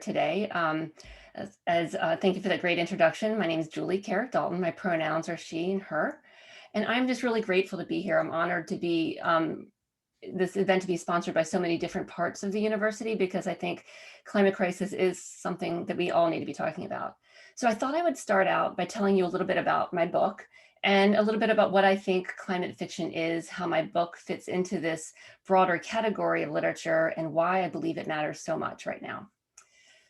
today. Thank you for that great introduction. My name is Julie Carrick Dalton. My pronouns are she and her. And I'm just really grateful to be here. I'm honored to be this event to be sponsored by so many different parts of the university, because I think climate crisis is something that we all need to be talking about. So I thought I would start out by telling you a little bit about my book and a little bit about what I think climate fiction is, how my book fits into this broader category of literature, and why I believe it matters so much right now.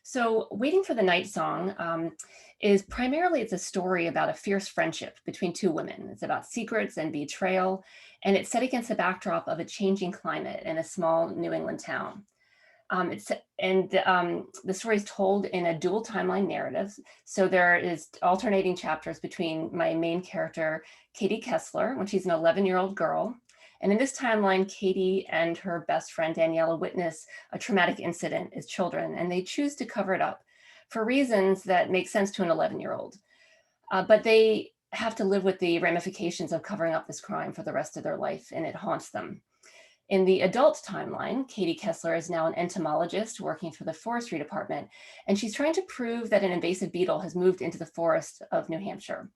So Waiting for the Night Song is primarily, it's a story about a fierce friendship between two women. It's about secrets and betrayal, and it's set against the backdrop of a changing climate in a small New England town. The story is told in a dual timeline narrative. So there is alternating chapters between my main character, Katie Kessler, when she's an 11-year-old girl. And in this timeline, Katie and her best friend, Daniela, witness a traumatic incident as children, and they choose to cover it up for reasons that make sense to an 11-year-old. But they have to live with the ramifications of covering up this crime for the rest of their life, and it haunts them. In the adult timeline, Katie Kessler is now an entomologist working for the forestry department, and she's trying to prove that an invasive beetle has moved into the forest of New Hampshire.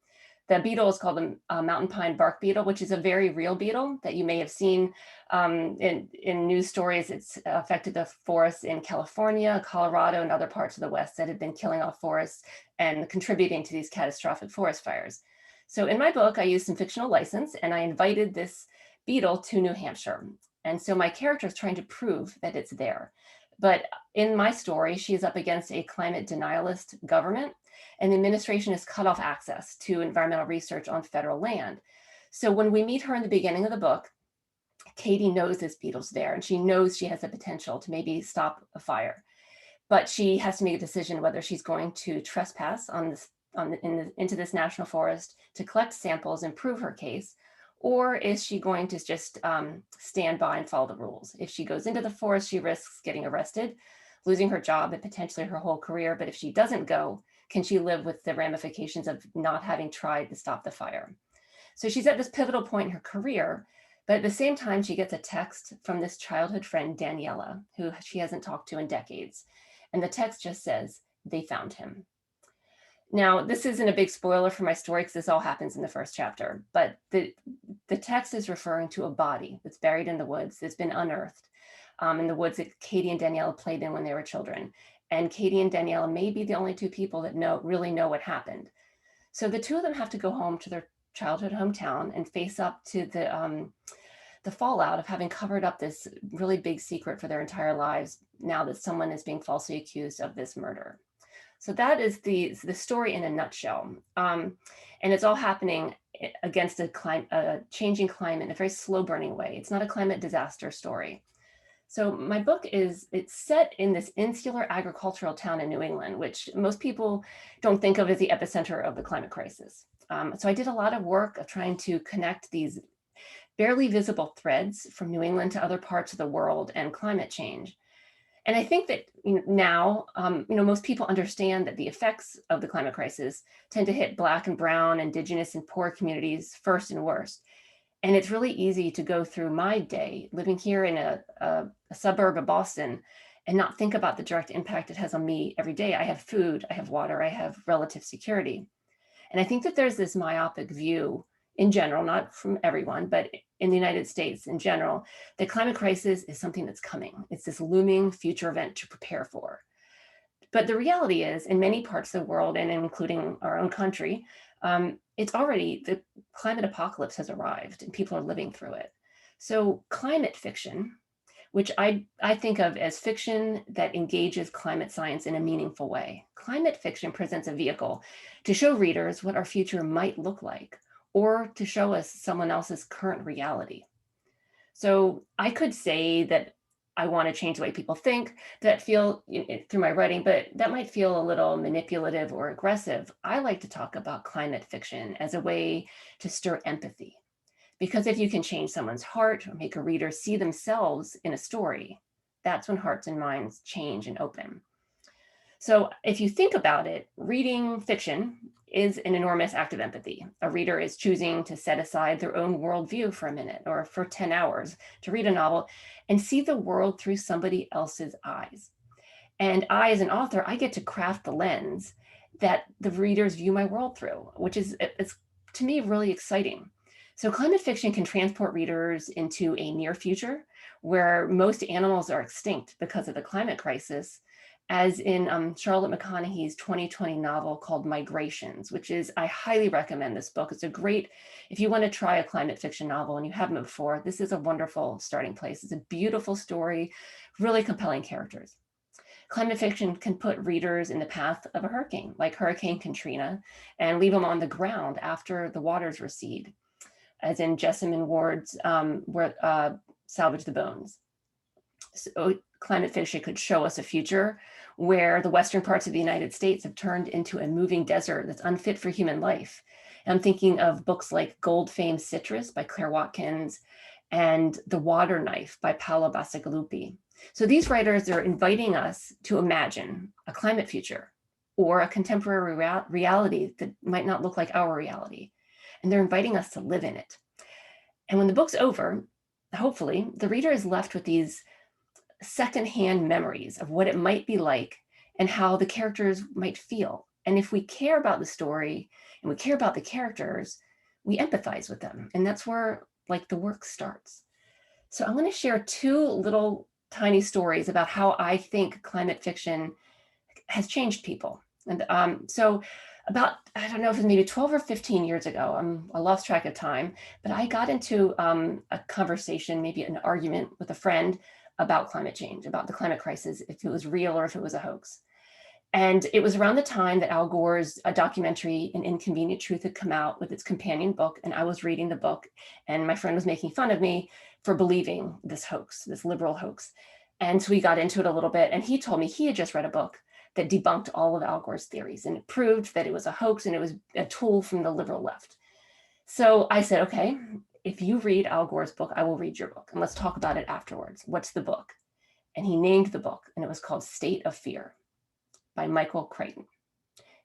The beetle is called the mountain pine bark beetle, which is a very real beetle that you may have seen in news stories. It's affected the forests in California, Colorado, and other parts of the West that have been killing off forests and contributing to these catastrophic forest fires. So in my book, I used some fictional license, and I invited this beetle to New Hampshire. And so my character is trying to prove that it's there. But in my story, she is up against a climate denialist government, and the administration has cut off access to environmental research on federal land. So when we meet her in the beginning of the book, Katie knows this beetle's there, and she knows she has the potential to maybe stop a fire. But she has to make a decision whether she's going to trespass into this national forest to collect samples and prove her case, or is she going to just stand by and follow the rules? If she goes into the forest, she risks getting arrested, losing her job, and potentially her whole career. But if she doesn't go, can she live with the ramifications of not having tried to stop the fire? So she's at this pivotal point in her career, but at the same time, she gets a text from this childhood friend, Daniela, who she hasn't talked to in decades. And the text just says, "They found him." Now, this isn't a big spoiler for my story because this all happens in the first chapter, but the text is referring to a body that's buried in the woods that's been unearthed in the woods that Katie and Daniela played in when they were children. And Katie and Daniela may be the only two people that really know what happened. So the two of them have to go home to their childhood hometown and face up to the fallout of having covered up this really big secret for their entire lives now that someone is being falsely accused of this murder. So that is the story in a nutshell. And it's all happening against a changing climate in a very slow burning way. It's not a climate disaster story. So my book it's set in this insular agricultural town in New England, which most people don't think of as the epicenter of the climate crisis. So I did a lot of work of trying to connect these barely visible threads from New England to other parts of the world and climate change. And I think that now, most people understand that the effects of the climate crisis tend to hit Black and Brown, Indigenous and poor communities first and worst. And it's really easy to go through my day living here in a suburb of Boston and not think about the direct impact it has on me every day. I have food, I have water, I have relative security. And I think that there's this myopic view in general, not from everyone, but in the United States in general, the climate crisis is something that's coming. It's this looming future event to prepare for. But the reality is, in many parts of the world, and including our own country, the climate apocalypse has arrived and people are living through it. So climate fiction, which I think of as fiction that engages climate science in a meaningful way. Climate fiction presents a vehicle to show readers what our future might look like, or to show us someone else's current reality. So I could say that I want to change the way people think, that feel through my writing, but that might feel a little manipulative or aggressive. I like to talk about climate fiction as a way to stir empathy. Because if you can change someone's heart or make a reader see themselves in a story, that's when hearts and minds change and open. So if you think about it, reading fiction is an enormous act of empathy. A reader is choosing to set aside their own worldview for a minute or for 10 hours to read a novel and see the world through somebody else's eyes. And I, as an author, I get to craft the lens that the readers view my world through, which is, it's to me really exciting. So climate fiction can transport readers into a near future where most animals are extinct because of the climate crisis, as in Charlotte McConaughey's 2020 novel called Migrations, which is, I highly recommend this book. It's a great, if you want to try a climate fiction novel and you haven't before, this is a wonderful starting place. It's a beautiful story, really compelling characters. Climate fiction can put readers in the path of a hurricane, like Hurricane Katrina, and leave them on the ground after the waters recede, as in Jesmyn Ward's Salvage the Bones. So climate fiction could show us a future where the western parts of the United States have turned into a moving desert that's unfit for human life. And I'm thinking of books like Gold Famed Citrus by Claire Watkins and The Water Knife by Paolo Bacigalupi. So these writers are inviting us to imagine a climate future or a contemporary reality that might not look like our reality. And they're inviting us to live in it. And when the book's over, hopefully, the reader is left with these secondhand memories of what it might be like and how the characters might feel. And if we care about the story and we care about the characters, we empathize with them. And that's where like the work starts. So I'm going to share two little tiny stories about how I think climate fiction has changed people. And so about, I don't know if it was maybe 12 or 15 years ago, I lost track of time, but I got into a conversation, maybe an argument with a friend about climate change, about the climate crisis, if it was real or if it was a hoax. And it was around the time that Al Gore's documentary, An Inconvenient Truth, had come out with its companion book. And I was reading the book and my friend was making fun of me for believing this hoax, this liberal hoax. And so we got into it a little bit and he told me he had just read a book that debunked all of Al Gore's theories and it proved that it was a hoax and it was a tool from the liberal left. So I said, okay, if you read Al Gore's book, I will read your book and let's talk about it afterwards. What's the book? And he named the book and it was called State of Fear by Michael Crichton.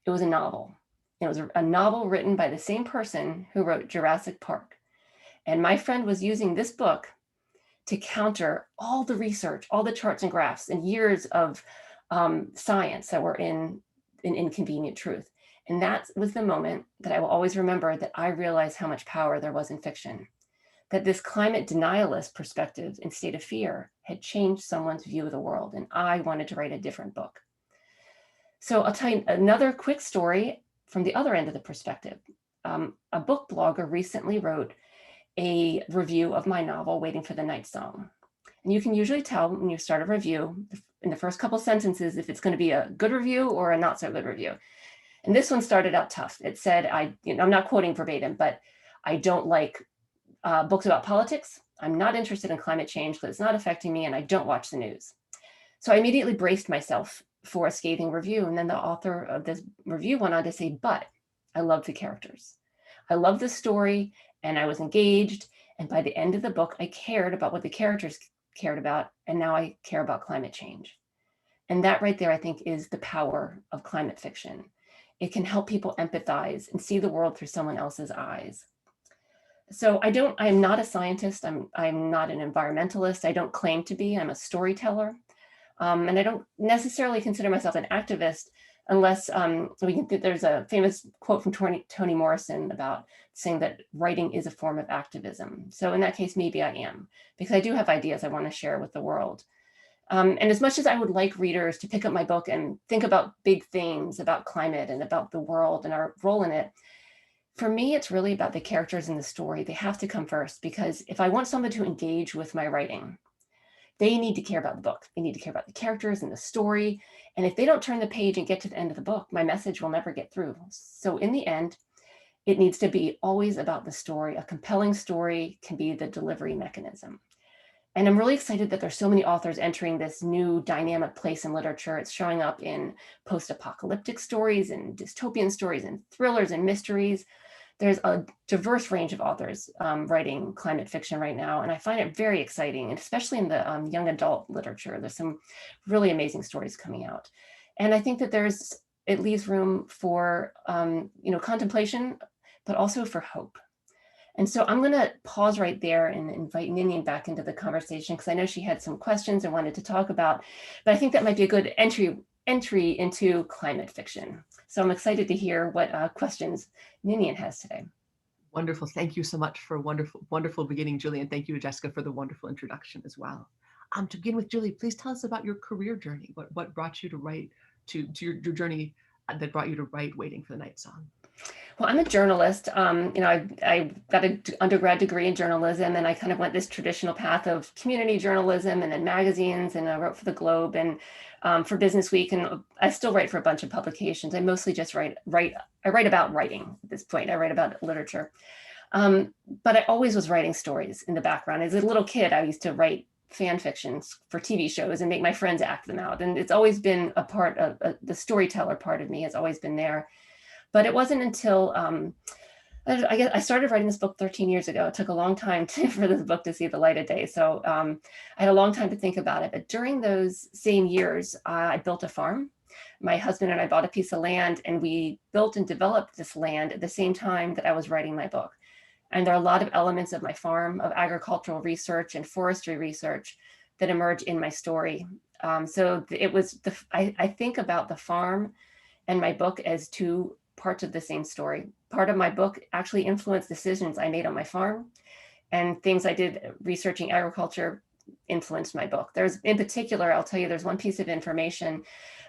It was a novel. It was a novel written by the same person who wrote Jurassic Park. And my friend was using this book to counter all the research, all the charts and graphs and years of science that were in Inconvenient Truth. And that was the moment that I will always remember that I realized how much power there was in fiction, that this climate denialist perspective in State of Fear had changed someone's view of the world. And I wanted to write a different book. So I'll tell you another quick story from the other end of the perspective. A book blogger recently wrote a review of my novel, Waiting for the Night Song. And you can usually tell when you start a review in the first couple sentences if it's going to be a good review or a not so good review. And this one started out tough. It said, I'm not quoting verbatim, but I don't like books about politics. I'm not interested in climate change because it's not affecting me and I don't watch the news. So I immediately braced myself for a scathing review. And then the author of this review went on to say, but I love the characters. I love the story and I was engaged. And by the end of the book, I cared about what the characters cared about. And now I care about climate change. And that right there, I think, is the power of climate fiction. It can help people empathize and see the world through someone else's eyes. So I'm not a scientist. I'm not an environmentalist. I don't claim to be. I'm a storyteller. And I don't necessarily consider myself an activist unless there's a famous quote from Toni Morrison about saying that writing is a form of activism. So in that case, maybe I am, because I do have ideas I want to share with the world. And as much as I would like readers to pick up my book and think about big things about climate and about the world and our role in it, for me, it's really about the characters in the story. They have to come first, because if I want someone to engage with my writing, they need to care about the book. They need to care about the characters and the story. And if they don't turn the page and get to the end of the book, my message will never get through. So in the end, it needs to be always about the story. A compelling story can be the delivery mechanism. And I'm really excited that there's so many authors entering this new dynamic place in literature. It's showing up in post-apocalyptic stories and dystopian stories and thrillers and mysteries. There's a diverse range of authors writing climate fiction right now. And I find it very exciting, and especially in the young adult literature. There's some really amazing stories coming out. And I think that it leaves room for contemplation, but also for hope. And so I'm going to pause right there and invite Ninian back into the conversation, because I know she had some questions and wanted to talk about, but I think that might be a good entry into climate fiction. So I'm excited to hear what questions Ninian has today. Wonderful. Thank you so much for a wonderful beginning, Julie. And thank you, Jessica, for the wonderful introduction as well. To begin with, Julie, please tell us about your career journey. What brought you to write, to your journey that brought you to write Waiting for the Night Song? Well, I'm a journalist. I got an undergrad degree in journalism, and I kind of went this traditional path of community journalism and then magazines, and I wrote for the Globe and for BusinessWeek, and I still write for a bunch of publications. I mostly just write. I write about writing at this point. I write about literature, but I always was writing stories in the background. As a little kid, I used to write fan fictions for TV shows and make my friends act them out, and it's always been a part of the storyteller part of me has always been there. But it wasn't until I guess I started writing this book 13 years ago. It took a long time for this book to see the light of day. So I had a long time to think about it. But during those same years, I built a farm. My husband and I bought a piece of land, and we built and developed this land at the same time that I was writing my book. And there are a lot of elements of my farm, of agricultural research and forestry research, that emerge in my story. So it was, I think about the farm and my book as two parts of the same story. Part of my book actually influenced decisions I made on my farm, and things I did researching agriculture influenced my book. There's, in particular, I'll tell you, there's one piece of information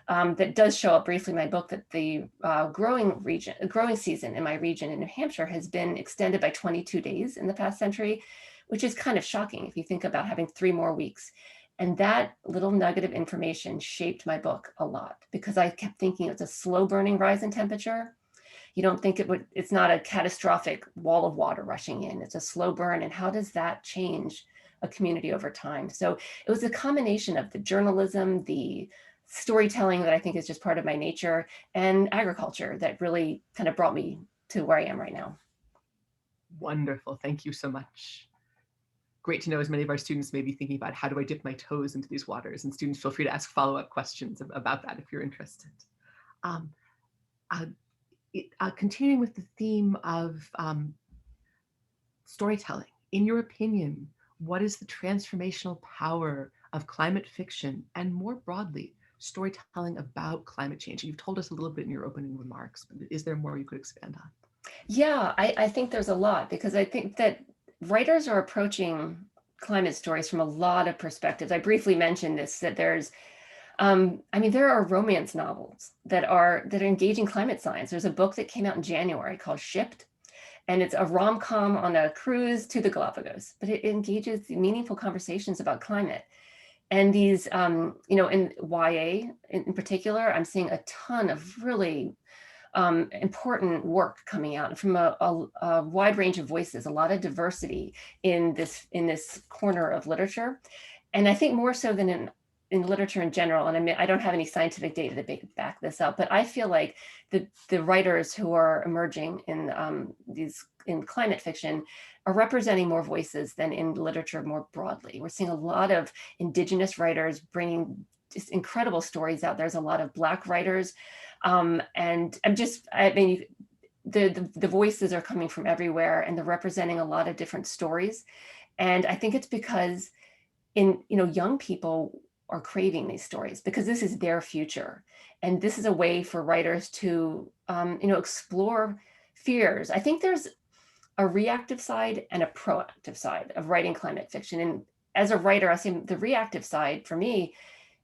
that does show up briefly in my book, that the growing season in my region in New Hampshire has been extended by 22 days in the past century, which is kind of shocking if you think about having 3 more weeks. And that little nugget of information shaped my book a lot, because I kept thinking it's a slow burning rise in temperature. You don't think it's not a catastrophic wall of water rushing in, it's a slow burn. And how does that change a community over time? So it was a combination of the journalism, the storytelling that I think is just part of my nature, and agriculture that really kind of brought me to where I am right now. Wonderful. Thank you so much. Great to know as many of our students may be thinking about, how do I dip my toes into these waters? And students, feel free to ask follow-up questions about that if you're interested. Continuing with the theme of storytelling, in your opinion, what is the transformational power of climate fiction, and more broadly, storytelling about climate change? You've told us a little bit in your opening remarks, but is there more you could expand on? Yeah, I think there's a lot, because I think that writers are approaching climate stories from a lot of perspectives. I briefly mentioned this, that there's, there are romance novels that are engaging climate science. There's a book that came out in January called Shipped, and it's a rom-com on a cruise to the Galapagos, but it engages meaningful conversations about climate. And these, in YA in particular, I'm seeing a ton of really important work coming out from a wide range of voices, a lot of diversity in this corner of literature. And I think more so than in literature in general, and I don't have any scientific data to back this up, but I feel like the writers who are emerging in climate fiction are representing more voices than in literature more broadly. We're seeing a lot of Indigenous writers bringing just incredible stories out. There's a lot of Black writers, and the voices are coming from everywhere, and they're representing a lot of different stories. And I think it's because young people are craving these stories, because this is their future. And this is a way for writers to, explore fears. I think there's a reactive side and a proactive side of writing climate fiction. And as a writer, I say the reactive side for me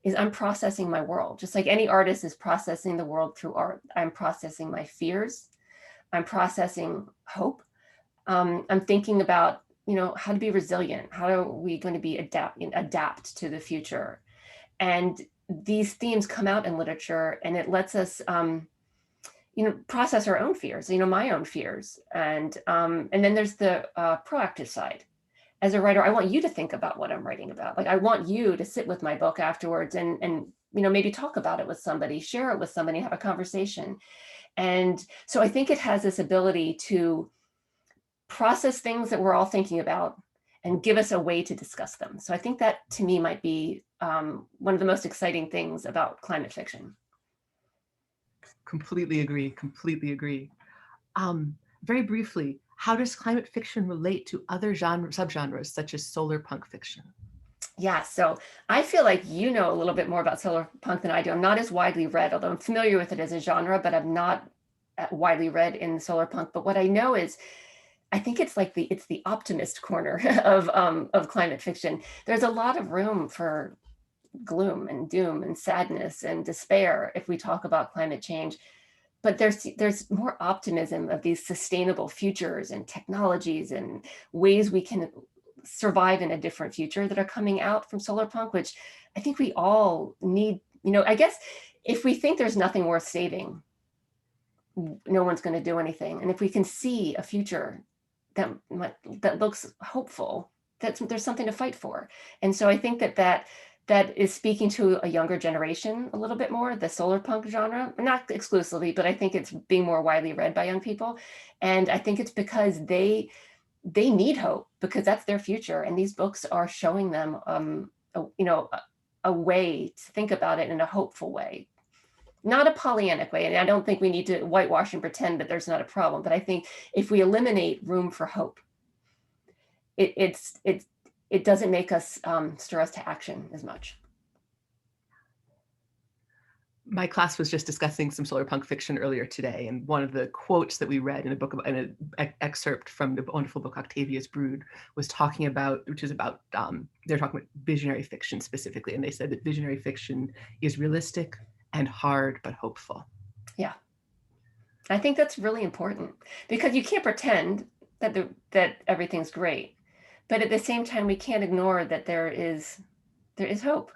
is I'm processing my world. Just like any artist is processing the world through art, I'm processing my fears. I'm processing hope. I'm thinking about, how to be resilient. How are we going to be adapt to the future? And these themes come out in literature, and it lets us, process our own fears, my own fears. And then there's the proactive side. As a writer, I want you to think about what I'm writing about. Like, I want you to sit with my book afterwards and maybe talk about it with somebody, share it with somebody, have a conversation. And so I think it has this ability to process things that we're all thinking about and give us a way to discuss them. So I think that, to me, might be one of the most exciting things about climate fiction. Completely agree. Very briefly, How does climate fiction relate to other subgenres such as solar punk fiction? Yeah, so I feel like you know a little bit more about solar punk than I do. I'm not as widely read, although I'm familiar with it as a genre, but I'm not widely read in solar punk. But what I know is, I think it's like it's the optimist corner of climate fiction. There's a lot of room for gloom and doom and sadness and despair if we talk about climate change. But there's more optimism of these sustainable futures and technologies and ways we can survive in a different future that are coming out from solar punk, which I think we all need. I guess if we think there's nothing worth saving, no one's going to do anything. And if we can see a future that looks hopeful, there's something to fight for. And so I think that is speaking to a younger generation a little bit more, the solar punk genre, not exclusively, but I think it's being more widely read by young people. And I think it's because they need hope, because that's their future. And these books are showing them, a way to think about it in a hopeful way, not a Pollyannic way. And I don't think we need to whitewash and pretend that there's not a problem. But I think if we eliminate room for hope, it doesn't make us stir us to action as much. My class was just discussing some solar punk fiction earlier today, and one of the quotes that we read in an excerpt from the wonderful book Octavia's Brood was talking about, they're talking about visionary fiction specifically, and they said that visionary fiction is realistic and hard but hopeful. Yeah, I think that's really important, because you can't pretend that everything's great, but at the same time we can't ignore that there is hope.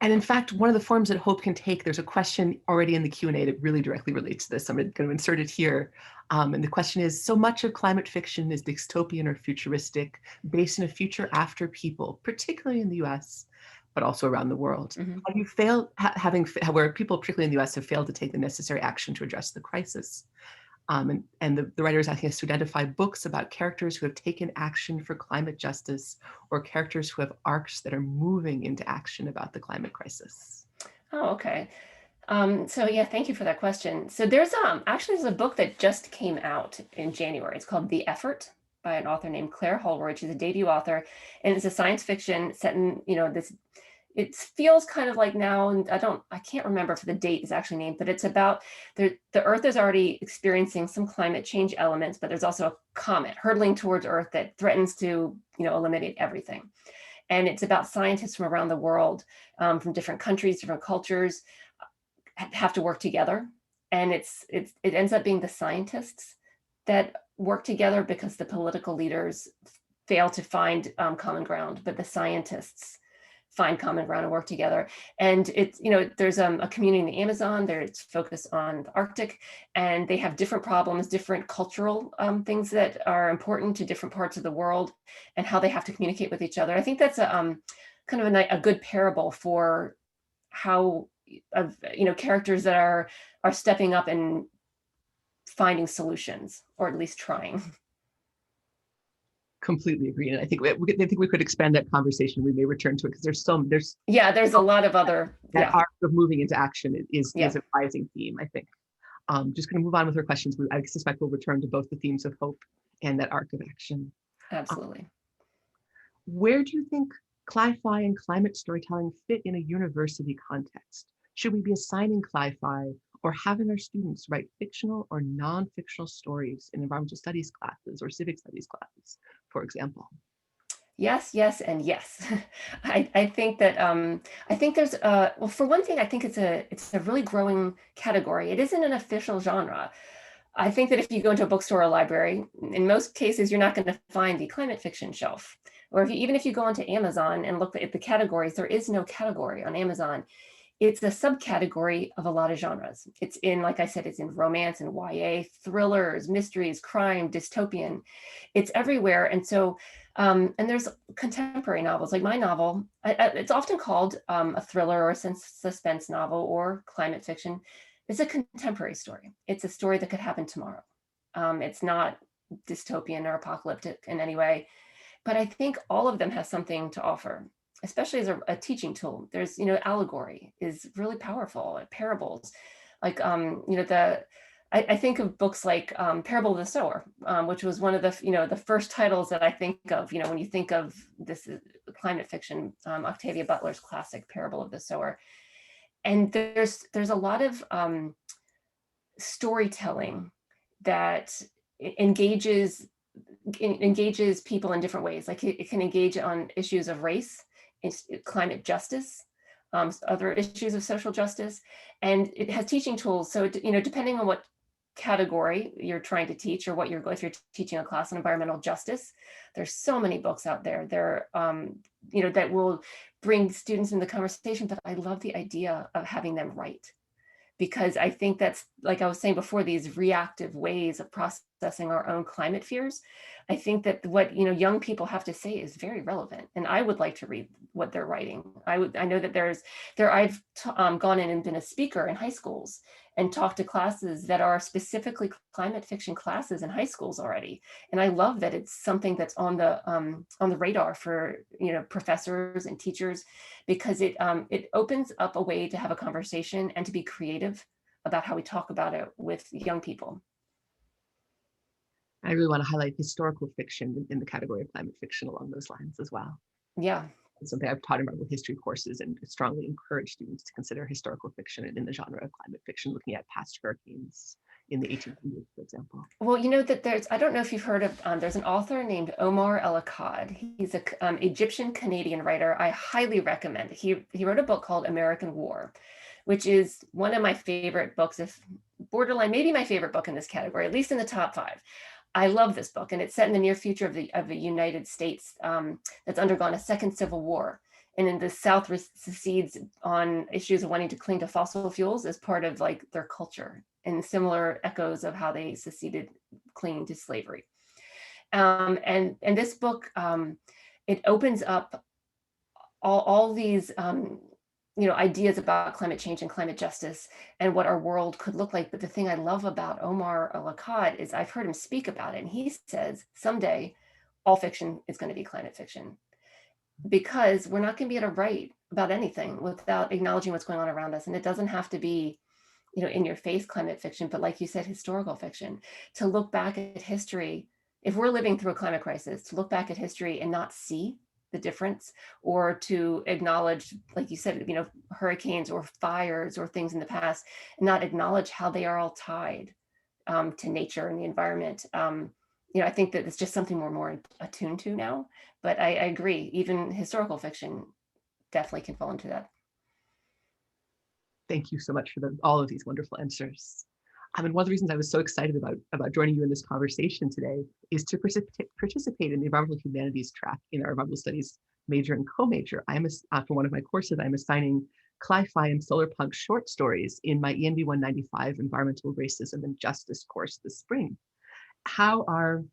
And in fact, one of the forms that hope can take, there's a question already in the Q&A that really directly relates to this. I'm going to insert it here. And the question is, so much of climate fiction is dystopian or futuristic, based in a future after people, particularly in the US, but also around the world. Mm-hmm. Have you failed, where people, particularly in the US, have failed to take the necessary action to address the crisis? And the writer is asking us to identify books about characters who have taken action for climate justice, or characters who have arcs that are moving into action about the climate crisis. Oh, okay. So yeah, thank you for that question. So there's a book that just came out in January. It's called The Effort by an author named Claire Holroyd. She's a debut author, and it's a science fiction set in this. It feels kind of like now, and I can't remember if the date is actually named, but it's about the Earth is already experiencing some climate change elements, but there's also a comet hurtling towards Earth that threatens to, eliminate everything. And it's about scientists from around the world, from different countries, different cultures, have to work together. And it ends up being the scientists that work together because the political leaders fail to find common ground, but the scientists find common ground and work together. And it's, there's a community in the Amazon there. It's focused on the Arctic, and they have different problems, different cultural things that are important to different parts of the world, and how they have to communicate with each other. I think that's kind of a good parable for how, characters that are stepping up and finding solutions, or at least trying. Completely agree, and I think we could expand that conversation. We may return to it because there's a lot of other arc of moving into action is a rising theme. I think. Just going to move on with our questions. I suspect we'll return to both the themes of hope and that arc of action. Absolutely. Where do you think Cli-Fi and climate storytelling fit in a university context? Should we be assigning Cli-Fi or having our students write fictional or non-fictional stories in environmental studies classes or civic studies classes, for example? Yes, and yes. I think that I think there's well, for one thing, I think it's a really growing category. It isn't an official genre. I think that if you go into a bookstore or a library, in most cases, you're not going to find the climate fiction shelf. Or even if you go onto Amazon and look at the categories, there is no category on Amazon. It's a subcategory of a lot of genres. It's in, like I said, it's in romance and YA, thrillers, mysteries, crime, dystopian. It's everywhere. And so, and there's contemporary novels, like my novel. It's often called a thriller or a suspense novel or climate fiction. It's a contemporary story. It's a story that could happen tomorrow. It's not dystopian or apocalyptic in any way, but I think all of them has something to offer, especially as a teaching tool. There's, allegory is really powerful. Parables, like, I think of books like Parable of the Sower, which was one of the, the first titles that I think of, when you think of this climate fiction, Octavia Butler's classic Parable of the Sower. And there's a lot of storytelling that engages people in different ways. Like it can engage on issues of race, climate justice, other issues of social justice, and it has teaching tools. So, depending on what category you're trying to teach, or if you're teaching a class on environmental justice, there's so many books out there. That will bring students in the conversation. But I love the idea of having them write, because I think that's, like I was saying before, these reactive ways of processing our own climate fears. I think that what young people have to say is very relevant, and I would like to read what they're writing. I know that I've gone in and been a speaker in high schools and talked to classes that are specifically climate fiction classes in high schools already, and I love that it's something that's on the radar for professors and teachers, because it opens up a way to have a conversation and to be creative about how we talk about it with young people. I really want to highlight historical fiction in the category of climate fiction along those lines as well. Yeah. It's something I've taught in Marvel history courses, and strongly encourage students to consider historical fiction in the genre of climate fiction, looking at past hurricanes in the 1800s, for example. Well, that I don't know if you've heard of, there's an author named Omar El-Akkad. He's a Egyptian Canadian writer. I highly recommend it. He wrote a book called American War, which is one of my favorite books, if borderline, maybe my favorite book in this category, at least in the top 5. I love this book, and it's set in the near future of the United States that's undergone a second civil war. And in the South secedes on issues of wanting to cling to fossil fuels as part of like their culture, and similar echoes of how they seceded clinging to slavery. And this book, it opens up all these ideas about climate change and climate justice and what our world could look like. But the thing I love about Omar El-Akkad is I've heard him speak about it, and he says someday all fiction is going to be climate fiction, because we're not going to be able to write about anything without acknowledging what's going on around us. And it doesn't have to be in your face climate fiction, but like you said, historical fiction, to look back at history. If we're living through a climate crisis, to look back at history and not see the difference, or to acknowledge, like you said, hurricanes or fires or things in the past, and not acknowledge how they are all tied to nature and the environment. I think that it's just something we're more attuned to now. But I agree, even historical fiction definitely can fall into that. Thank you so much for all of these wonderful answers. And one of the reasons I was so excited about joining you in this conversation today is to participate in the environmental humanities track in our environmental studies major and co-major. For one of my courses, I'm assigning Cli-Fi and solar punk short stories in my ENV 195 Environmental Racism and Justice course this spring. How are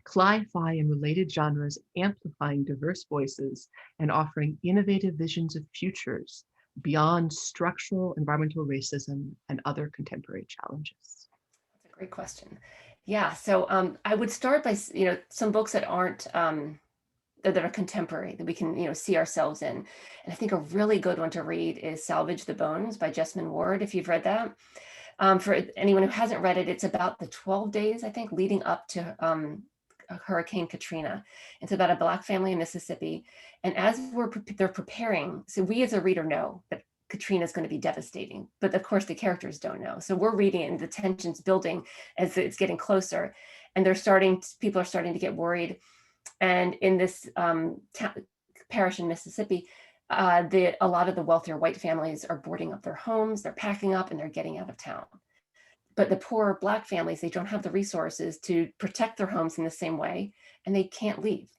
Cli-Fi and related genres amplifying diverse voices and offering innovative visions of futures beyond structural environmental racism and other contemporary challenges? That's a great question. Yeah, so I would start by some books that aren't that are contemporary, that we can see ourselves in. And I think a really good one to read is Salvage the Bones by Jesmyn Ward, if you've read that. For anyone who hasn't read it, it's about the 12 days, I think, leading up to Hurricane Katrina. It's about a Black family in Mississippi. And as they're preparing, so we as a reader know that Katrina is going to be devastating, but of course the characters don't know. So we're reading it and the tension's building as it's getting closer, and people are starting to get worried. And in this parish in Mississippi, a lot of the wealthier white families are boarding up their homes, they're packing up, and they're getting out of town. But the poor Black families, they don't have the resources to protect their homes in the same way, and they can't leave.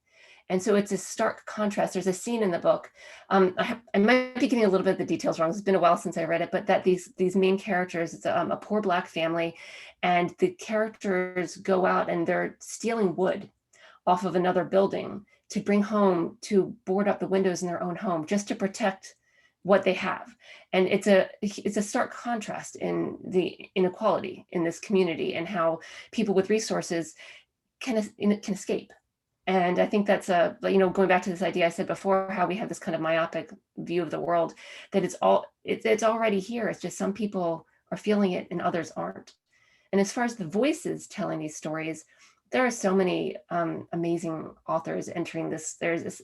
And so it's a stark contrast. There's a scene in the book. I might be getting a little bit of the details wrong. It's been a while since I read it, but that these main characters, it's a poor Black family, and the characters go out and they're stealing wood off of another building to bring home, to board up the windows in their own home, just to protect what they have. And it's a stark contrast in the inequality in this community, and how people with resources can escape. And I think that's going back to this idea I said before, how we have this kind of myopic view of the world, that it's already here. It's just some people are feeling it and others aren't. And as far as the voices telling these stories, there are so many amazing authors entering this. There's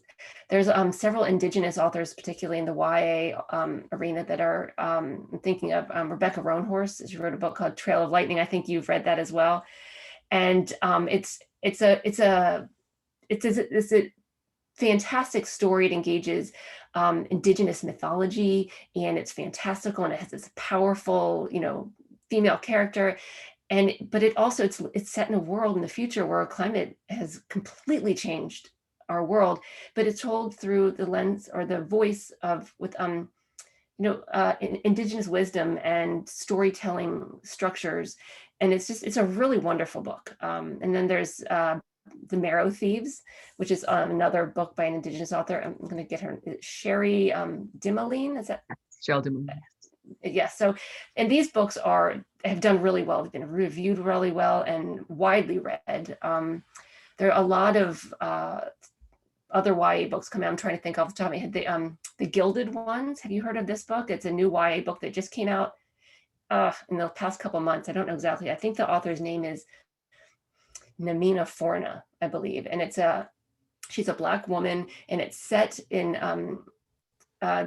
several Indigenous authors, particularly in the YA arena, that are thinking of Rebecca Roanhorse. She wrote a book called Trail of Lightning. I think you've read that as well. And it's a fantastic story. It engages Indigenous mythology, and it's fantastical, and it has this powerful, female character. But it's set in a world in the future where climate has completely changed our world, but it's told through the lens or the voice of Indigenous wisdom and storytelling structures. And it's a really wonderful book. And then there's The Marrow Thieves, which is another book by an Indigenous author. I'm going to get her, Sherry Dimaline. Is that? Cheryl Dimaline. Yes. So, and these books have done really well. They've been reviewed really well and widely read. There are a lot of other YA books coming out. I'm trying to think off the top of my head. The Gilded Ones. Have you heard of this book? It's a new YA book that just came out in the past couple months. I don't know exactly. I think the author's name is Namina Forna, I believe. And she's a Black woman, and it's set in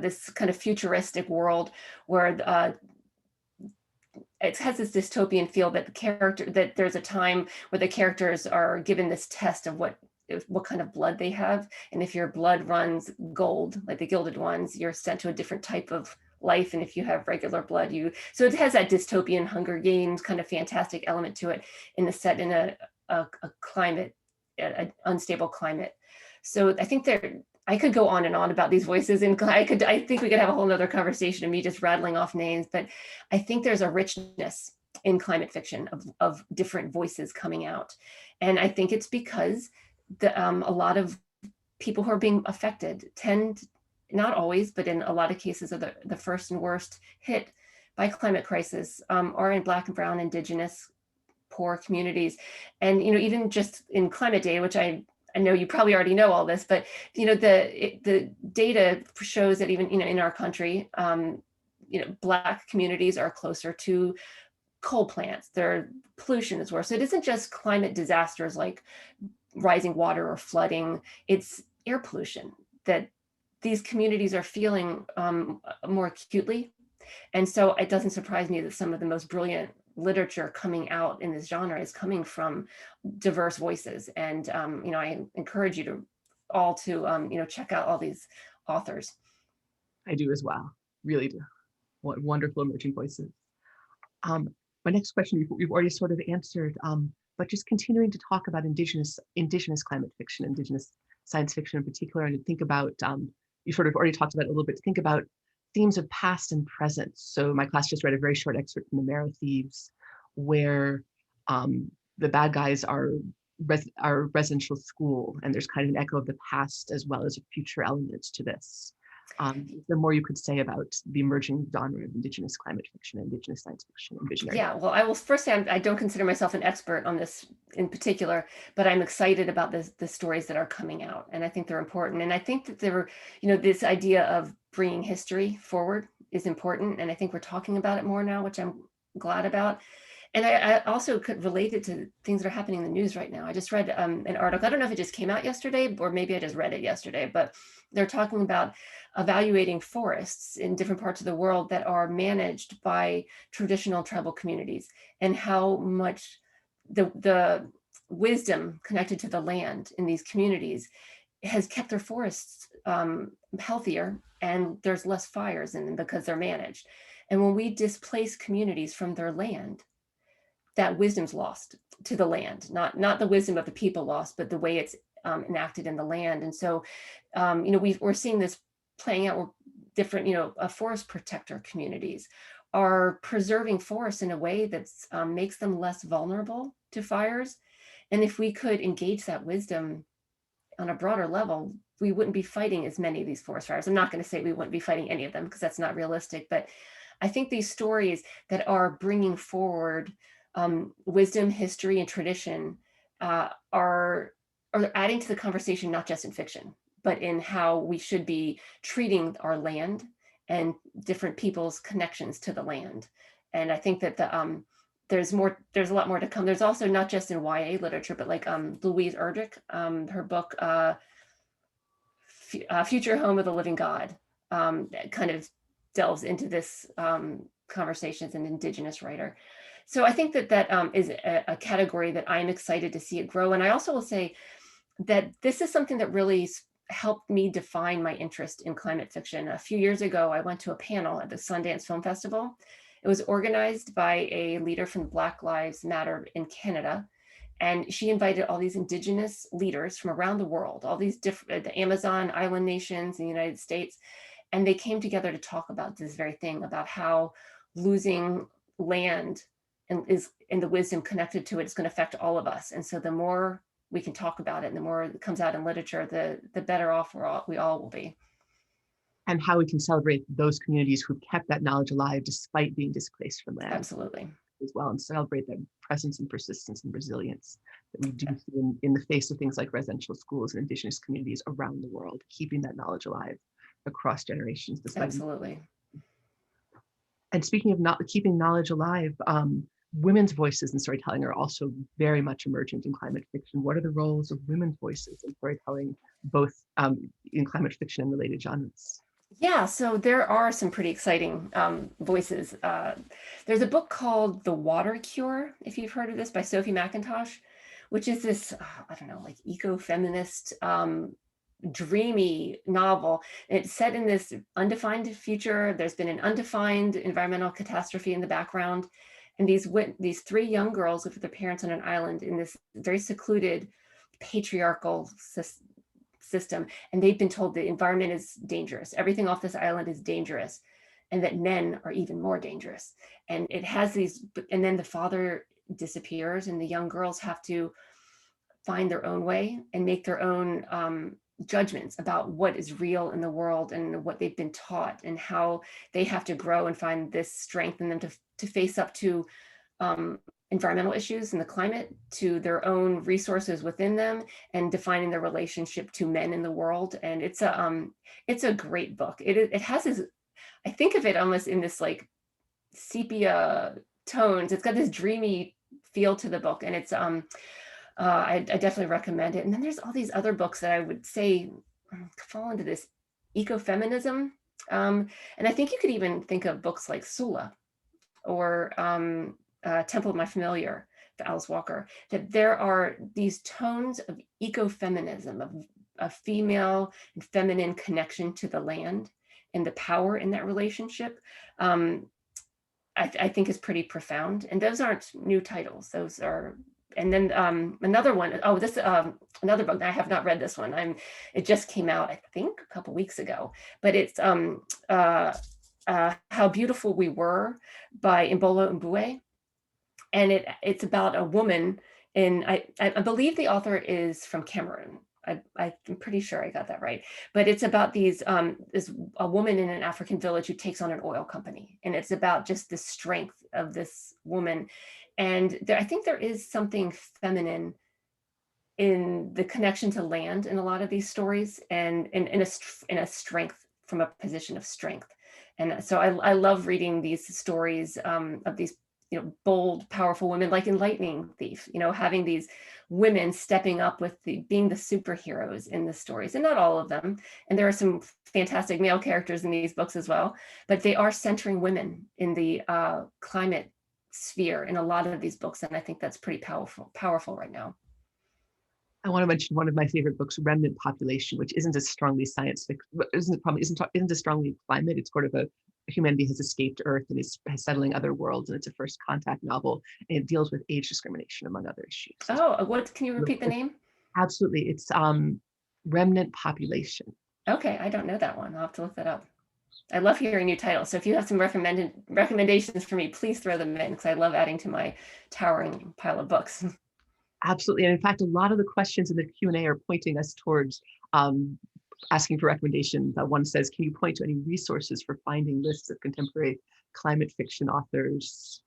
this kind of futuristic world where it has this dystopian feel, that there's a time where the characters are given this test of what kind of blood they have. And if your blood runs gold, like the Gilded Ones, you're sent to a different type of life. And if you have regular blood, so it has that dystopian Hunger Games kind of fantastic element to it, set in a climate, an unstable climate. So I think I could go on and on about these voices, and I think we could have a whole nother conversation of me just rattling off names, but I think there's a richness in climate fiction of different voices coming out. And I think it's because a lot of people who are being affected tend, not always, but in a lot of cases, are the first and worst hit by climate crisis are in Black and Brown, Indigenous, poor communities. And, even just in climate data, which I know you probably already know all this, but the data shows that even in our country, Black communities are closer to coal plants. Their pollution is worse. So it isn't just climate disasters like rising water or flooding. It's air pollution that these communities are feeling more acutely. And so it doesn't surprise me that some of the most brilliant literature coming out in this genre is coming from diverse voices. And I encourage you to all to check out all these authors. I do as well, really do. What wonderful emerging voices. My next question we've already sort of answered, but just continuing to talk about indigenous climate fiction, Indigenous science fiction in particular, and to think about, you sort of already talked about it a little bit, to think about themes of past and present. So my class just read a very short excerpt from The Marrow Thieves, where the bad guys are residential school, and there's kind of an echo of the past as well as a future element to this. The more you could say about the emerging genre of Indigenous climate fiction, Indigenous science fiction, and visionary. Yeah, well, I will first say I don't consider myself an expert on this in particular, but I'm excited about the stories that are coming out, and I think they're important. And I think that this idea of bringing history forward is important, and I think we're talking about it more now, which I'm glad about. And I also could relate it to things that are happening in the news right now. I just read an article. I don't know if it just came out yesterday, or maybe I just read it yesterday, but they're talking about evaluating forests in different parts of the world that are managed by traditional tribal communities, and how much the wisdom connected to the land in these communities has kept their forests healthier, and there's less fires in them because they're managed. And when we displace communities from their land, that wisdom's lost to the land, not the wisdom of the people lost, but the way it's enacted in the land. And so, we're seeing this playing out where different, forest protector communities are preserving forests in a way that makes them less vulnerable to fires. And if we could engage that wisdom on a broader level, we wouldn't be fighting as many of these forest fires. I'm not going to say we wouldn't be fighting any of them, because that's not realistic, but I think these stories that are bringing forward wisdom, history, and tradition are adding to the conversation, not just in fiction, but in how we should be treating our land and different people's connections to the land. And I think that there's a lot more to come. There's also not just in YA literature, but like Louise Erdrich, her book, Future Home of the Living God, that kind of delves into this conversation as an Indigenous writer. So I think that is a category that I'm excited to see it grow. And I also will say that this is something that really helped me define my interest in climate fiction. A few years ago, I went to a panel at the Sundance Film Festival. It was organized by a leader from Black Lives Matter in Canada. And she invited all these Indigenous leaders from around the world, all these different, the Amazon island nations in the United States. And they came together to talk about this very thing, about how losing land and the wisdom connected to it is going to affect all of us. And so the more we can talk about it and the more it comes out in literature, the better off we all will be. And how we can celebrate those communities who kept that knowledge alive despite being displaced from land. Absolutely. As well, and celebrate that presence and persistence and resilience that we do see in the face of things like residential schools and Indigenous communities around the world, keeping that knowledge alive across generations. Absolutely. And speaking of not keeping knowledge alive, women's voices in storytelling are also very much emergent in climate fiction. What are the roles of women's voices in storytelling, both in climate fiction and related genres? Yeah, so there are some pretty exciting voices. There's a book called The Water Cure, if you've heard of this, by Sophie McIntosh, which is this, I don't know, like eco-feminist, dreamy novel. It's set in this undefined future. There's been an undefined environmental catastrophe in the background. And these three young girls live with their parents on an island in this very secluded patriarchal system, and they've been told the environment is dangerous, everything off this island is dangerous, and that men are even more dangerous. And it has these, and then the father disappears and the young girls have to find their own way and make their own judgments about what is real in the world and what they've been taught, and how they have to grow and find this strength in them to face up to environmental issues and the climate, to their own resources within them, and defining their relationship to men in the world. And it's a great book. It has this, I think of it almost in this like sepia tones. It's got this dreamy feel to the book, and it's I definitely recommend it. And then there's all these other books that I would say fall into this eco-feminism, and I think you could even think of books like Sula or Temple of My Familiar, the Alice Walker, that there are these tones of ecofeminism, of a female and feminine connection to the land and the power in that relationship. I think is pretty profound. And those aren't new titles. Those are, and then another one, another book, I have not read this one. It just came out, I think, a couple weeks ago, but it's How Beautiful We Were by Imbolo Mbue. And it's about a woman, and I believe the author is from Cameroon. I'm pretty sure I got that right. But it's about a woman in an African village who takes on an oil company. And it's about just the strength of this woman. And I think there is something feminine in the connection to land in a lot of these stories, and in a strength, from a position of strength. And so I love reading these stories of these bold, powerful women, like in Lightning Thief, having these women stepping up with being the superheroes in the stories, and not all of them. And there are some fantastic male characters in these books as well, but they are centering women in the climate sphere in a lot of these books. And I think that's pretty powerful right now. I want to mention one of my favorite books, Remnant Population, which isn't as strongly science fiction, isn't as strongly climate. It's sort of humanity has escaped Earth and is settling other worlds, and it's a first contact novel, and it deals with age discrimination, among other issues. Oh, what? Can you repeat the name? Absolutely, it's Remnant Population. Okay, I don't know that one. I'll have to look that up. I love hearing new titles. So if you have some recommendations for me, please throw them in, because I love adding to my towering pile of books. Absolutely, and in fact, a lot of the questions in the Q&A are pointing us towards asking for recommendations. One says, can you point to any resources for finding lists of contemporary climate fiction authors?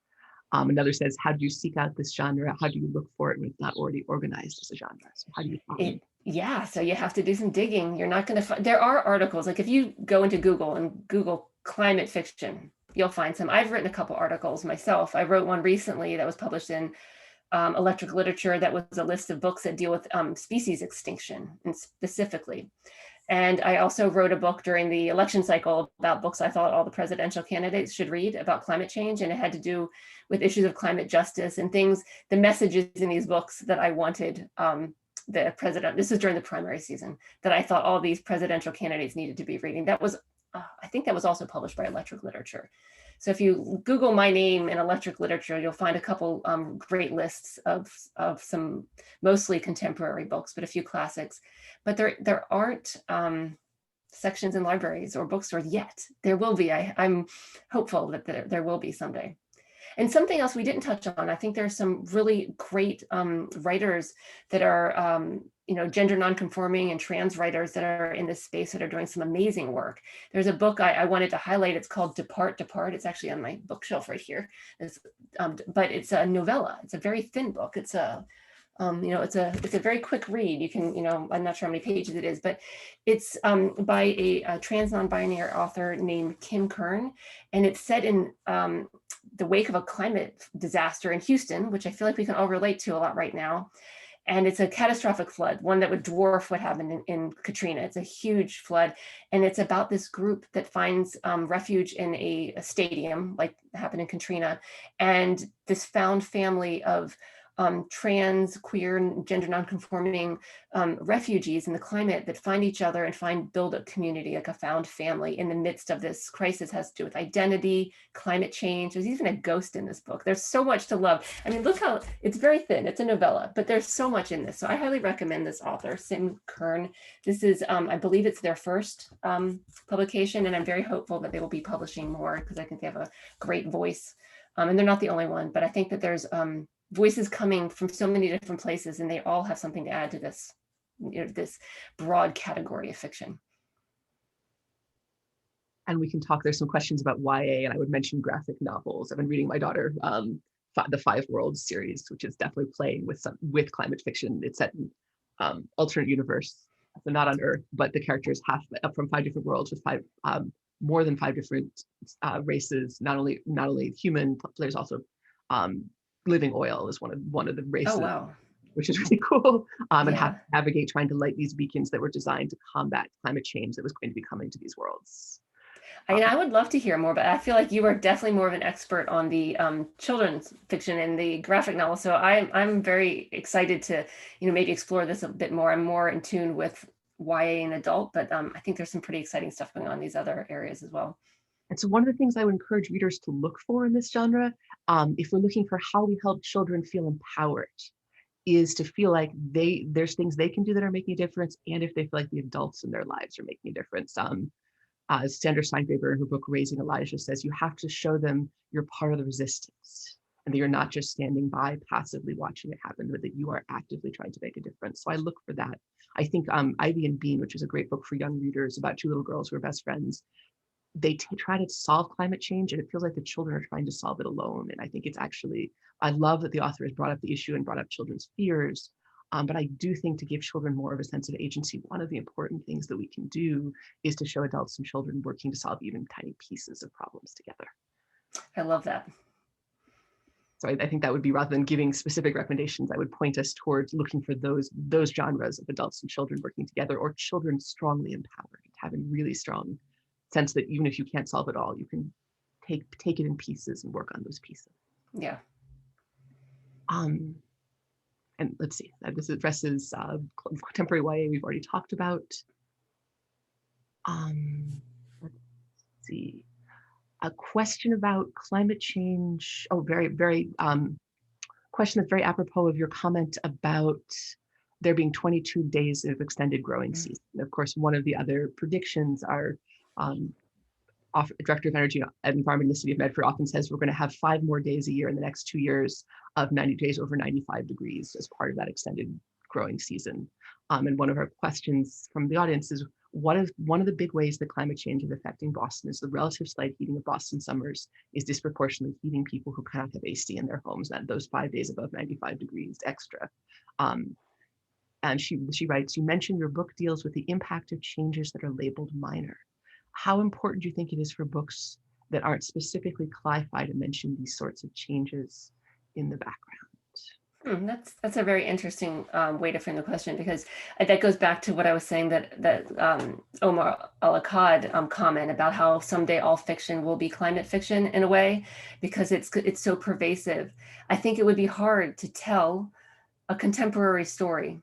Another says, how do you seek out this genre? How do you look for it when it's not already organized as a genre? So how do you find it? Yeah, so you have to do some digging. You're not going to find, there are articles, like if you go into Google and Google climate fiction, you'll find some. I've written a couple articles myself. I wrote one recently that was published in Electric Literature that was a list of books that deal with species extinction and specifically. And I also wrote a book during the election cycle about books I thought all the presidential candidates should read about climate change. And it had to do with issues of climate justice and things, the messages in these books that I wanted the president, this is during the primary season, that I thought all these presidential candidates needed to be reading. That was, I think that was also published by Electric Literature. So if you Google my name in Electric Literature, you'll find a couple great lists of some mostly contemporary books, but a few classics. But there aren't sections in libraries or bookstores yet. There will be. I'm hopeful that there will be someday. And something else we didn't touch on, I think there's some really great writers that are, gender nonconforming and trans writers that are in this space that are doing some amazing work. There's a book I wanted to highlight. It's called Depart, Depart. It's actually on my bookshelf right here. But it's a novella. It's a very thin book. It's a very quick read. You can, I'm not sure how many pages it is, but it's by a trans non-binary author named Kim Kern, and it's set in the wake of a climate disaster in Houston, which I feel like we can all relate to a lot right now. And it's a catastrophic flood, one that would dwarf what happened in Katrina. It's a huge flood. And it's about this group that finds refuge in a stadium, like happened in Katrina. And this found family of trans, queer, and gender nonconforming refugees in the climate that find each other and build a community, like a found family in the midst of this crisis. Has to do with identity, climate change. There's even a ghost in this book. There's so much to love. I mean, look how it's very thin. It's a novella, but there's so much in this. So I highly recommend this author, Kim Kern. This is, I believe it's their first publication, and I'm very hopeful that they will be publishing more because I think they have a great voice. And they're not the only one, but I think that there's voices coming from so many different places, and they all have something to add to this, this broad category of fiction. And we can talk, there's some questions about YA, and I would mention graphic novels. I've been reading my daughter, the 5 Worlds series, which is definitely playing with climate fiction. It's set in alternate universe, so not on Earth, but the characters have from 5 different worlds with more than 5 different races, not only human, there's also living oil is one of the races. Oh, wow. Which is really cool. And have to navigate trying to light these beacons that were designed to combat climate change that was going to be coming to these worlds. I would love to hear more, but I feel like you are definitely more of an expert on the children's fiction and the graphic novel. So I'm very excited to, maybe explore this a bit more. I'm more in tune with YA and adult, but I think there's some pretty exciting stuff going on in these other areas as well. And so one of the things I would encourage readers to look for in this genre, if we're looking for how we help children feel empowered, is to feel like there's things they can do that are making a difference, and if they feel like the adults in their lives are making a difference. Sandra Steingraber in her book Raising Elijah says you have to show them you're part of the resistance, and that you're not just standing by passively watching it happen, but that you are actively trying to make a difference. So I look for that. I think Ivy and Bean, which is a great book for young readers about 2 little girls who are best friends, they try to solve climate change, and it feels like the children are trying to solve it alone. And I think it's actually, I love that the author has brought up the issue and brought up children's fears. But I do think to give children more of a sense of agency, one of the important things that we can do is to show adults and children working to solve even tiny pieces of problems together. I love that. So I think that would be, rather than giving specific recommendations, I would point us towards looking for those genres of adults and children working together, or children strongly empowered, having really strong sense that even if you can't solve it all, you can take it in pieces and work on those pieces. Yeah. And let's see, this addresses contemporary YA we've already talked about. Let's see, a question about climate change. Oh, very, very, question that's very apropos of your comment about there being 22 days of extended growing season. Of course, one of the other predictions are, Director of Energy and Environment in the City of Medford often says we're going to have 5 more days a year in the next 2 years of 90 days over 95 degrees as part of that extended growing season. And one of our questions from the audience is, one of the big ways that climate change is affecting Boston is the relative slight heating of Boston summers is disproportionately heating people who cannot have AC in their homes, and those 5 days above 95 degrees extra. And she writes, you mentioned your book deals with the impact of changes that are labeled minor. How important do you think it is for books that aren't specifically Cli-Fi to mention these sorts of changes in the background? That's a very interesting way to frame the question, because that goes back to what I was saying, that Omar Al-Akkad comment about how someday all fiction will be climate fiction in a way, because it's so pervasive. I think it would be hard to tell a contemporary story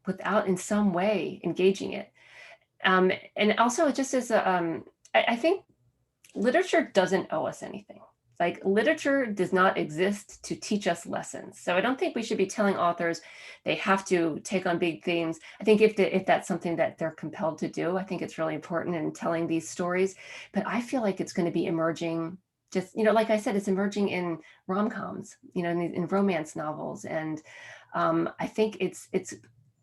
without in some way engaging it. And also, just as I think literature doesn't owe us anything. Like, literature does not exist to teach us lessons. So I don't think we should be telling authors they have to take on big themes. I think if that's something that they're compelled to do, I think it's really important in telling these stories. But I feel like it's going to be emerging, just, like I said, it's emerging in rom-coms, in romance novels. And I think it's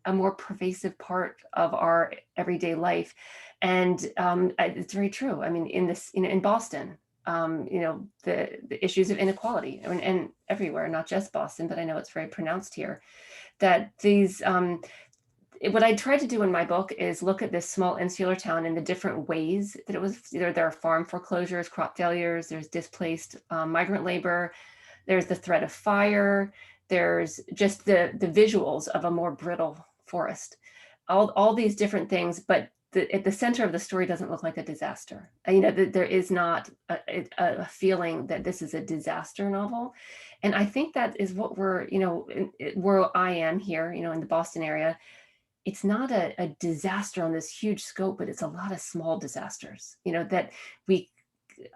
a more pervasive part of our everyday life. And it's very true. I mean, in Boston, the issues of inequality, and everywhere, not just Boston, but I know it's very pronounced here, that what I tried to do in my book is look at this small insular town in the different ways that it was. There are farm foreclosures, crop failures, there's displaced migrant labor, there's the threat of fire, there's just the visuals of a more brittle forest, all these different things. But at the center of the story doesn't look like a disaster. There is not a feeling that this is a disaster novel. And I think that is what we're, where I am here, in the Boston area. It's not a disaster on this huge scope, but it's a lot of small disasters, that we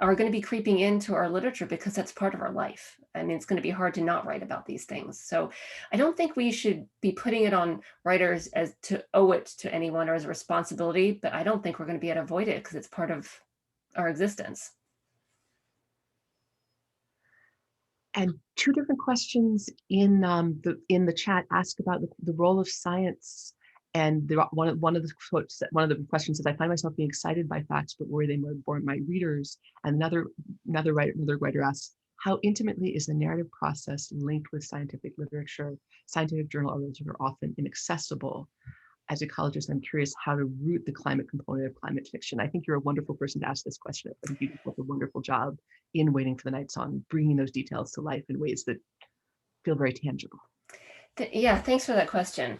are going to be creeping into our literature because that's part of our life. I mean, it's going to be hard to not write about these things. So I don't think we should be putting it on writers as to owe it to anyone or as a responsibility, but I don't think we're going to be able to avoid it because it's part of our existence. And two different questions in the chat ask about the role of science. And one of the questions is, I find myself being excited by facts, but worry they might bore my readers. And another writer asks, how intimately is the narrative process linked with scientific literature? Scientific journal articles are often inaccessible. As ecologist, I'm curious how to root the climate component of climate fiction. I think you're a wonderful person to ask this question. I think you did a wonderful job in Waiting for the Night Song, bringing those details to life in ways that feel very tangible. Yeah, thanks for that question.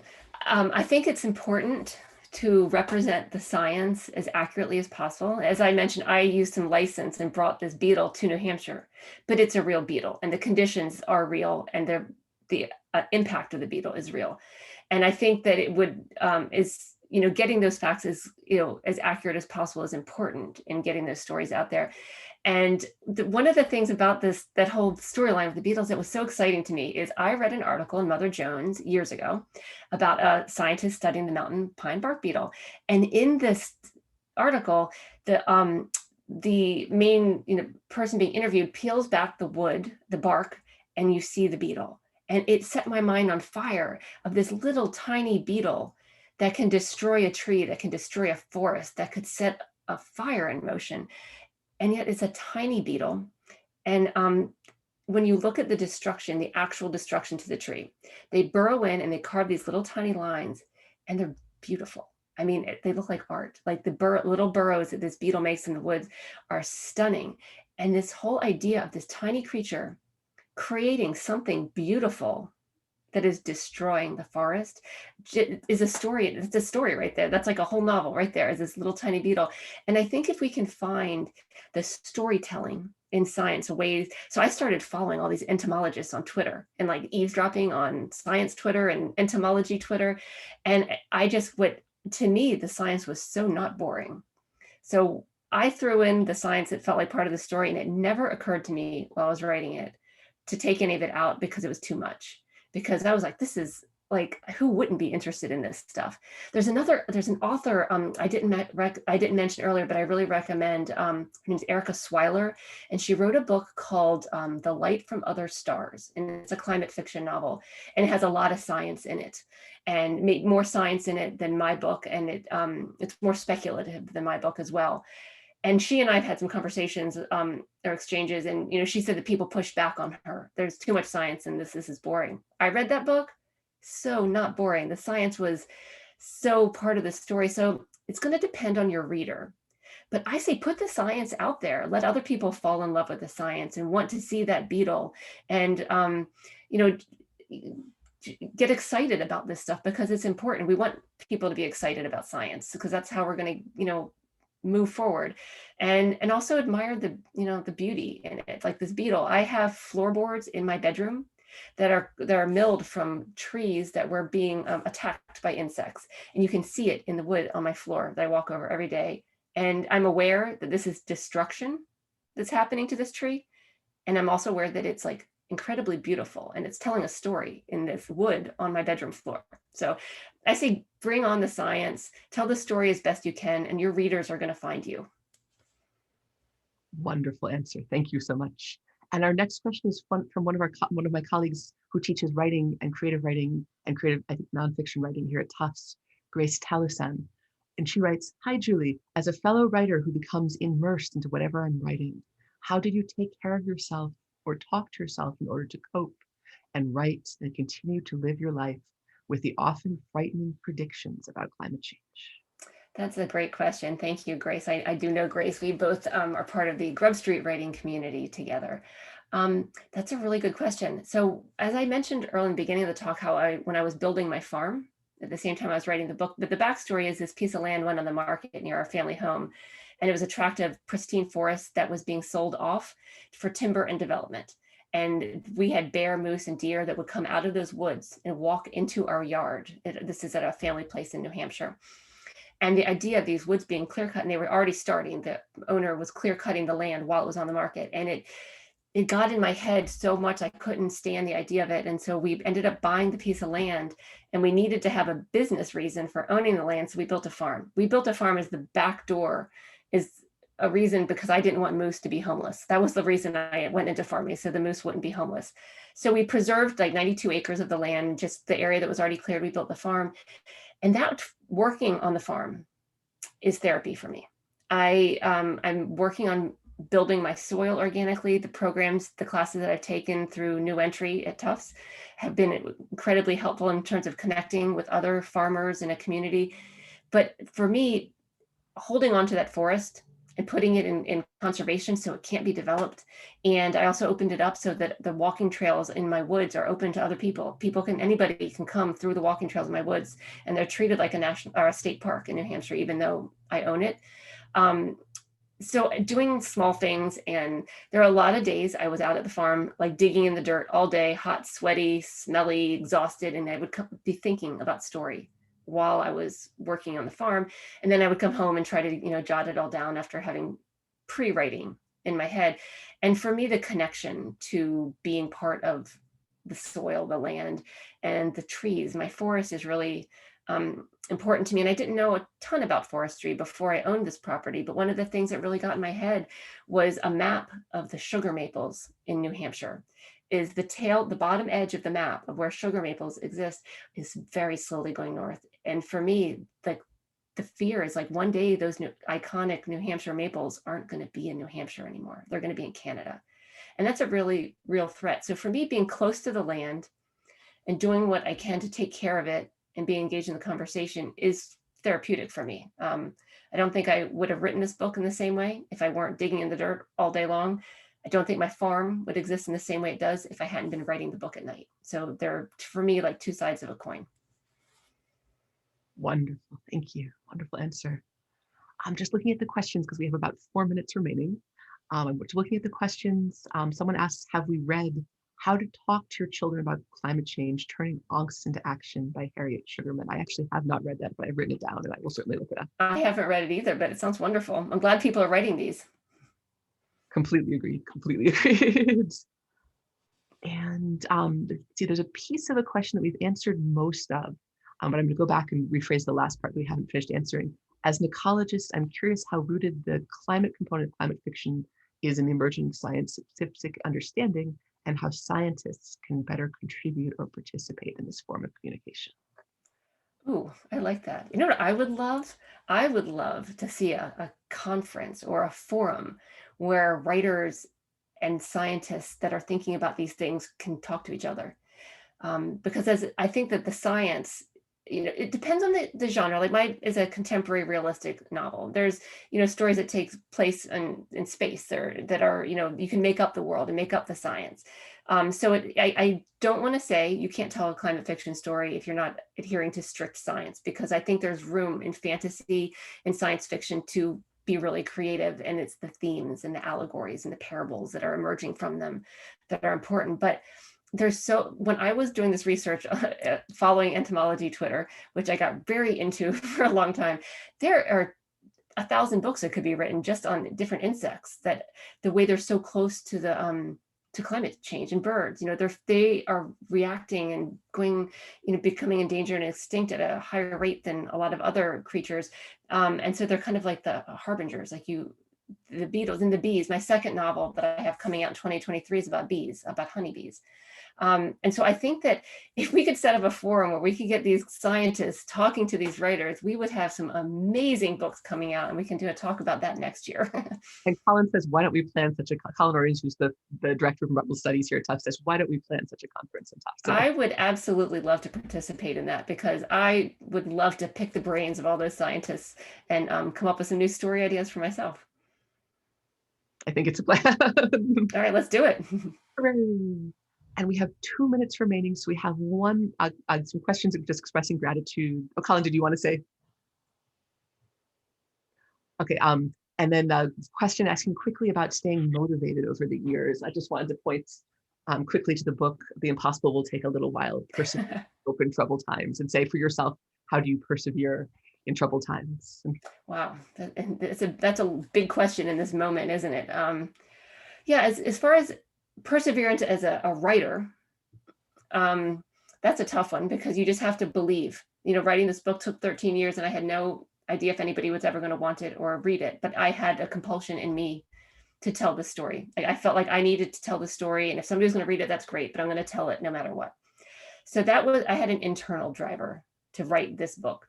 I think it's important to represent the science as accurately as possible. As I mentioned, I used some license and brought this beetle to New Hampshire, but it's a real beetle and the conditions are real, and the impact of the beetle is real. And I think that it getting those facts as accurate as possible is important in getting those stories out there. And one of the things about that whole storyline with the Beatles that was so exciting to me is I read an article in Mother Jones years ago about a scientist studying the mountain pine bark beetle. And in this article, the main person being interviewed peels back the bark, and you see the beetle. And it set my mind on fire of this little tiny beetle that can destroy a tree, that can destroy a forest, that could set a fire in motion. And yet it's a tiny beetle. And when you look at the destruction, the actual destruction to the tree, they burrow in and they carve these little tiny lines, and they're beautiful. I mean, they look like art. Like the little burrows that this beetle makes in the woods are stunning. And this whole idea of this tiny creature creating something beautiful that is destroying the forest is a story. It's a story right there. That's like a whole novel right there, is this little tiny beetle. And I think if we can find the storytelling in science ways, so I started following all these entomologists on Twitter and like eavesdropping on science Twitter and entomology Twitter. And to me, the science was so not boring. So I threw in the science that felt like part of the story, and it never occurred to me while I was writing it to take any of it out because it was too much. Because I was like, this is like, who wouldn't be interested in this stuff? There's an author I didn't mention earlier, but I really recommend. Her name's Erica Swyler, and she wrote a book called The Light from Other Stars, and it's a climate fiction novel, and it has a lot of science in it, and more science in it than my book, and it's more speculative than my book as well. And she and I've had some conversations or exchanges, and she said that people pushed back on her. There's too much science in this. This is boring. I read that book, so not boring. The science was so part of the story. So it's going to depend on your reader. But I say, put the science out there, let other people fall in love with the science and want to see that beetle, and, you know, get excited about this stuff because it's important. We want people to be excited about science because that's how we're going to, move forward, and also admire the, the beauty in it. Like this beetle, I have floorboards in my bedroom that are milled from trees that were being attacked by insects, and you can see it in the wood on my floor that I walk over every day. And I'm aware that this is destruction that's happening to this tree, and I'm also aware that it's like incredibly beautiful and it's telling a story in this wood on my bedroom floor. So I say, bring on the science, tell the story as best you can, and your readers are going to find you. Wonderful answer. Thank you so much. And our next question is from one of my colleagues who teaches writing and creative, I think, nonfiction writing here at Tufts, Grace Talusan. And she writes, "Hi, Julie. As a fellow writer who becomes immersed into whatever I'm writing, how did you take care of yourself or talk to yourself in order to cope and write and continue to live your life with the often frightening predictions about climate change?" That's a great question. Thank you, Grace. I do know Grace. We both are part of the GrubStreet writing community together. That's a really good question. So as I mentioned early in the beginning of the talk, when I was building my farm, at the same time I was writing the book, but the backstory is this piece of land went on the market near our family home, and it was a tract of pristine forest that was being sold off for timber and development. And we had bear, moose, and deer that would come out of those woods and walk into our yard. This is at a family place in New Hampshire. And the idea of these woods being clear cut, and they were already starting, the owner was clear cutting the land while it was on the market. And it got in my head so much I couldn't stand the idea of it. And so we ended up buying the piece of land, and we needed to have a business reason for owning the land. So we built a farm. We built a farm as the back door is a reason because I didn't want moose to be homeless. That was the reason I went into farming, so the moose wouldn't be homeless. So we preserved like 92 acres of the land, just the area that was already cleared. We built the farm. And that working on the farm is therapy for me. I'm working on building my soil organically. The classes that I've taken through New Entry at Tufts have been incredibly helpful in terms of connecting with other farmers in a community. But for me, holding on to that forest and putting it in conservation so it can't be developed. And I also opened it up so that the walking trails in my woods are open to other people. Anybody can come through the walking trails in my woods, and they're treated like a national or a state park in New Hampshire, even though I own it. So doing small things, and there are a lot of days I was out at the farm, like digging in the dirt all day, hot, sweaty, smelly, exhausted, and I would be thinking about story while I was working on the farm. And then I would come home and try to, jot it all down after having pre-writing in my head. And for me, the connection to being part of the soil, the land, and the trees, my forest is really important to me. And I didn't know a ton about forestry before I owned this property, but one of the things that really got in my head was a map of the sugar maples in New Hampshire. Is the bottom edge of the map of where sugar maples exist is very slowly going north. And for me, like the fear is like one day those iconic New Hampshire maples aren't going to be in New Hampshire anymore. They're going to be in Canada. And that's a really real threat. So for me, being close to the land and doing what I can to take care of it and be engaged in the conversation is therapeutic for me. I don't think I would have written this book in the same way if I weren't digging in the dirt all day long. I don't think my farm would exist in the same way it does if I hadn't been writing the book at night. So they're, for me, like two sides of a coin. Wonderful. Thank you. Wonderful answer. I'm just looking at the questions because we have about 4 minutes remaining. I'm looking at the questions. Someone asks, have we read How to Talk to Your Children About Climate Change, Turning Angst into Action by Harriet Sugarman? I actually have not read that, but I've written it down and I will certainly look it up. I haven't read it either, but it sounds wonderful. I'm glad people are writing these. Completely agreed. Completely agreed. And see, there's a piece of a question that we've answered most of, but I'm going to go back and rephrase the last part that we haven't finished answering. As an ecologist, I'm curious how rooted the climate component of climate fiction is in the emerging scientific understanding, and how scientists can better contribute or participate in this form of communication. Ooh, I like that. You know what I would love? I would love to see a conference or a forum where writers and scientists that are thinking about these things can talk to each other. Because I think that the science it depends on the genre. Like mine is a contemporary realistic novel. There's, stories that take place in space, or that are, you can make up the world and make up the science. So I don't want to say you can't tell a climate fiction story if you're not adhering to strict science, because I think there's room in fantasy and science fiction to be really creative, and it's the themes and the allegories and the parables that are emerging from them that are important. But when I was doing this research, following entomology Twitter, which I got very into for a long time, there are 1,000 books that could be written just on different insects, that the way they're so close to to climate change, and birds, they are reacting and going, becoming endangered and extinct at a higher rate than a lot of other creatures. And so they're kind of like the harbingers, like the beetles and the bees. My second novel that I have coming out in 2023 is about bees, about honeybees. And so I think that if we could set up a forum where we could get these scientists talking to these writers, we would have some amazing books coming out, and we can do a talk about that next year. And Colin says, why don't we plan such a, Colin Orange, who's the director of Remnant Studies here at Tufts, says, why don't we plan such a conference in Tufts? So, I would absolutely love to participate in that, because I would love to pick the brains of all those scientists and come up with some new story ideas for myself. I think it's a plan. All right, let's do it. And we have 2 minutes remaining. So we have some questions of just expressing gratitude. Oh, Colin, did you want to say? Okay, and then the question asking quickly about staying motivated over the years. I just wanted to point quickly to the book, The Impossible Will Take a Little While, Persevere in Troubled Times, and say for yourself, how do you persevere in troubled times? Wow, that's a big question in this moment, isn't it? Yeah, as far as perseverance as a writer, that's a tough one, because you just have to believe. Writing this book took 13 years, and I had no idea if anybody was ever going to want it or read it, but I had a compulsion in me to tell the story. I felt like I needed to tell the story, and if somebody was going to read it, that's great, but I'm going to tell it no matter what. So I had an internal driver to write this book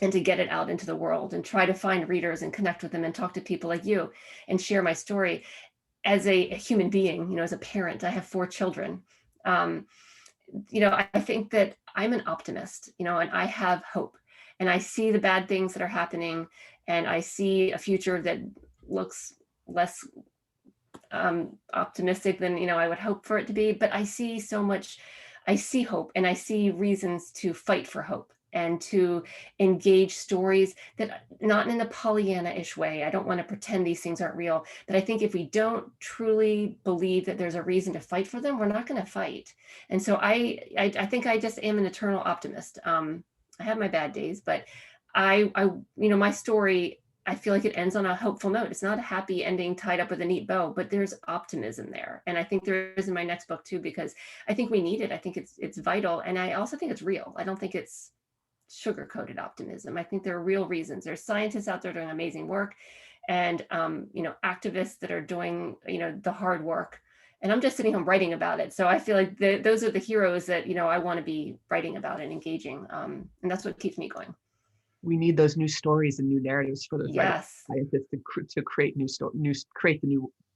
and to get it out into the world and try to find readers and connect with them and talk to people like you and share my story. As a human being, as a parent, I have 4 children. I think that I'm an optimist, and I have hope, and I see the bad things that are happening, and I see a future that looks less optimistic than, I would hope for it to be. But I see hope, and I see reasons to fight for hope and to engage stories that, not in a Pollyanna-ish way. I don't want to pretend these things aren't real, but I think if we don't truly believe that there's a reason to fight for them, we're not going to fight. And so I think I just am an eternal optimist. I have my bad days, but my story, I feel like it ends on a hopeful note. It's not a happy ending tied up with a neat bow, but there's optimism there. And I think there is in my next book too, because I think we need it. I think it's vital. And I also think it's real. I don't think it's sugar-coated optimism. I think there are real reasons. There's scientists out there doing amazing work, and activists that are doing the hard work. And I'm just sitting home writing about it. So I feel like those are the heroes that I want to be writing about and engaging. And that's what keeps me going. We need those new stories and new narratives for those yes. scientists to create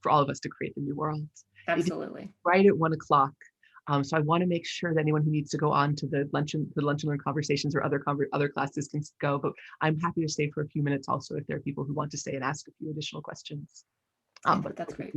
for all of us to create the new world. Absolutely. Right at 1 o'clock. So I want to make sure that anyone who needs to go on to the lunch and learn conversations or other classes can go, but I'm happy to stay for a few minutes also if there are people who want to stay and ask a few additional questions. But that's great.